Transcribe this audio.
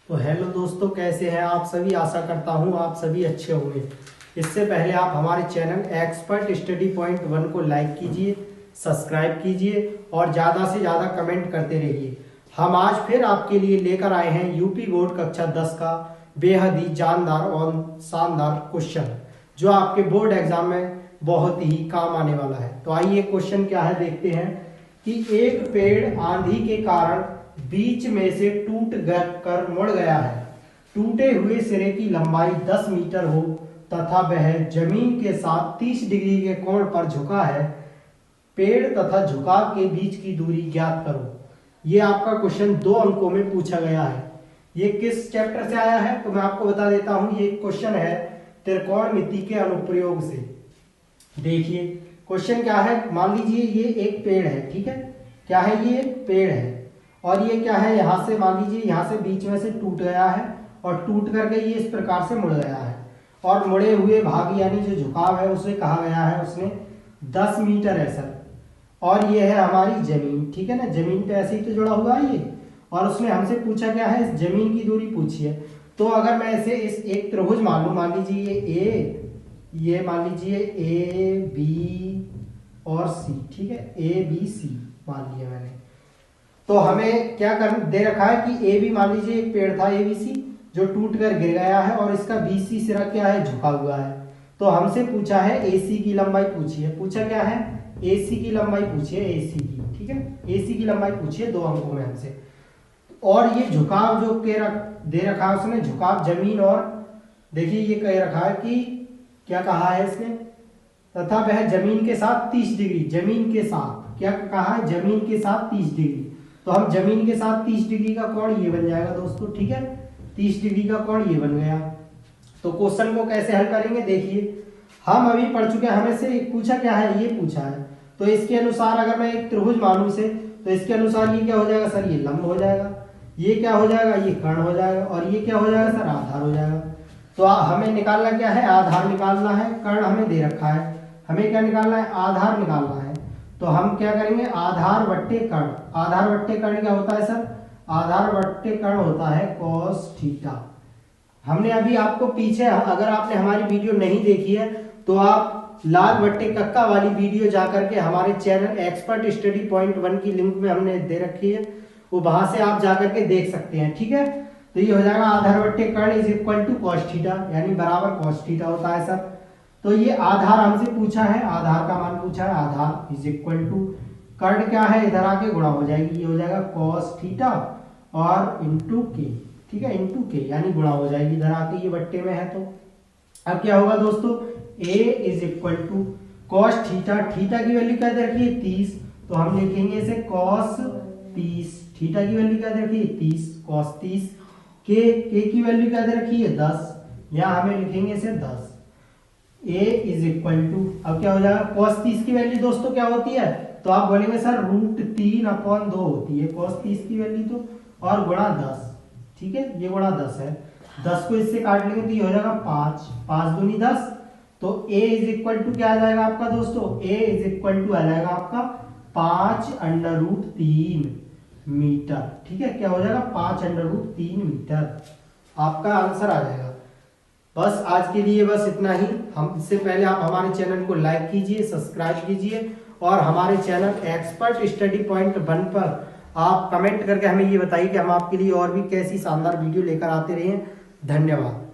तो हेलो दोस्तों, कैसे हैं आप सभी। आशा करता हूं आप सभी अच्छे होंगे। इससे पहले आप हमारे चैनल एक्सपर्ट स्टडी पॉइंट 1 को लाइक कीजिए, सब्सक्राइब कीजिए और ज़्यादा से ज़्यादा कमेंट करते रहिए। हम आज फिर आपके लिए लेकर आए हैं यूपी बोर्ड कक्षा 10 का बेहद ही जानदार और शानदार क्वेश्चन, जो आपके बोर्ड एग्जाम में बहुत ही काम आने वाला है। तो आइए क्वेश्चन क्या है देखते हैं कि एक पेड़ आंधी के कारण बीच में से टूट कर मुड़ गया है। टूटे हुए सिरे की लंबाई 10 मीटर हो तथा वह जमीन के साथ 30 डिग्री के कोण पर झुका है। पेड़ तथा झुकाव के बीच की दूरी ज्ञात करो। ये आपका क्वेश्चन 2 अंकों में पूछा गया है। ये किस चैप्टर से आया है तो मैं आपको बता देता हूं। ये क्वेश्चन है त्रिकोणमिति के अनुप्रयोग से। देखिए क्वेश्चन क्या है। मान लीजिए ये एक पेड़ है, ठीक है। क्या है, ये पेड़ है और ये क्या है, यहाँ से मान लीजिए यहाँ से बीच में से टूट गया है और टूट करके ये इस प्रकार से मुड़ गया है। और मुड़े हुए भाग यानी जो झुकाव है उसे कहा गया है उसने 10 मीटर है सर। और ये है हमारी जमीन, ठीक है ना। जमीन पे ऐसे ही तो जुड़ा हुआ है ये। और उसने हमसे पूछा क्या है, इस जमीन की दूरी पूछी है। तो अगर मैं इसे इस एक त्रिभुज मान लूं, मान लीजिए ये मान लीजिए ए बी और सी, ठीक है। ए बी सी मान लिया मैंने। तो हमें क्या कर दे रखा है कि ए बी मान लीजिए एक पेड़ था ए बी सी जो टूट कर गिर गया है और इसका बी सी सिरा क्या है, झुका हुआ है। तो हमसे पूछा है ए सी की लंबाई पूछी है। पूछा क्या है, ए सी की लंबाई पूछी है, ए सी की, ठीक है। ए सी की लंबाई पूछी है 2 अंकों में हमसे। और ये झुकाव जो दे रखा है उसने, झुकाव जमीन और देखिए ये कह रखा है कि क्या कहा है इसने, तथा वह जमीन के साथ 30 डिग्री, जमीन के साथ क्या कहा है, जमीन के साथ 30 डिग्री। तो हम जमीन के साथ 30 डिग्री का कोण ये बन जाएगा दोस्तों, ठीक है। 30 डिग्री का कोण ये बन गया। तो क्वेश्चन को कैसे हल करेंगे देखिए, हम अभी पढ़ चुके हैं। हमें से पूछा क्या है, ये पूछा है। तो इसके अनुसार अगर मैं एक त्रिभुज मानूं से, तो इसके अनुसार ये क्या हो जाएगा सर, ये लंब हो जाएगा। ये क्या हो जाएगा, ये कर्ण हो जाएगा। और ये क्या हो जाएगा सर, आधार हो जाएगा। तो हमें निकालना क्या है, आधार निकालना है। कर्ण हमें दे रखा है, हमें क्या निकालना है, आधार निकालना है। तो हम क्या करेंगे, आधार बट्टे कर्ण। आधार बट्टे कर्ण क्या होता है सर, आधार बट्टे कर्ण होता है cos थीटा। हमने अभी आपको पीछे, अगर आपने हमारी वीडियो नहीं देखी है तो आप लाल बट्टे कक्का वाली वीडियो जाकर के हमारे चैनल एक्सपर्ट स्टडी पॉइंट 1 की लिंक में हमने दे रखी है, वो वहां से आप जाकर के देख सकते हैं, ठीक है। तो ये हो जाएगा आधार बट्टे कर्ण is equal to cos theta, यानी बराबर cos थीटा होता है सर। तो ये आधार हमसे पूछा है, आधार का मान पूछा है, आधार इज इक्वल टू कर्ण क्या है, इधर आके गुणा हो जाएगी, ये हो जाएगा cos थीटा और इंटू के, ठीक है, इंटू के यानी गुणा हो जाएगी इधर आके, ये बट्टे में है। तो अब क्या होगा दोस्तों, a is equal to cos theta, theta की वैल्यू क्या दे रखी है 30, तो हम लिखेंगे इसे cos 30। थीटा की वैल्यू क्या दे रखी है 30, cos 30। के की वैल्यू क्या दे रखी है 10, यहाँ हमें लिखेंगे इसे 10। a इज इक्वल टू, अब क्या हो जाएगा, cos 30 की वैल्यू दोस्तों क्या होती है, तो आप बोलेंगे सर √3/2 होती है cos 30 की वैल्यू तो, और गुणा 10, ठीक है। ये गुणा 10 है, 10 को इससे काट लेंगे तो ये हो जाएगा 5, 5 दूनी 10। तो a इज इक्वल टू क्या आ जाएगा आपका दोस्तों, a इज इक्वल टू आ जाएगा आपका 5√3 मीटर, ठीक है। क्या हो जाएगा 5√3 मीटर, आपका आंसर आ जाएगा। बस आज के लिए बस इतना ही। हमसे पहले आप हमारे चैनल को लाइक कीजिए, सब्सक्राइब कीजिए और हमारे चैनल एक्सपर्ट स्टडी पॉइंट 1 पर आप कमेंट करके हमें ये बताइए कि हम आपके लिए और भी कैसी शानदार वीडियो लेकर आते रहे। धन्यवाद।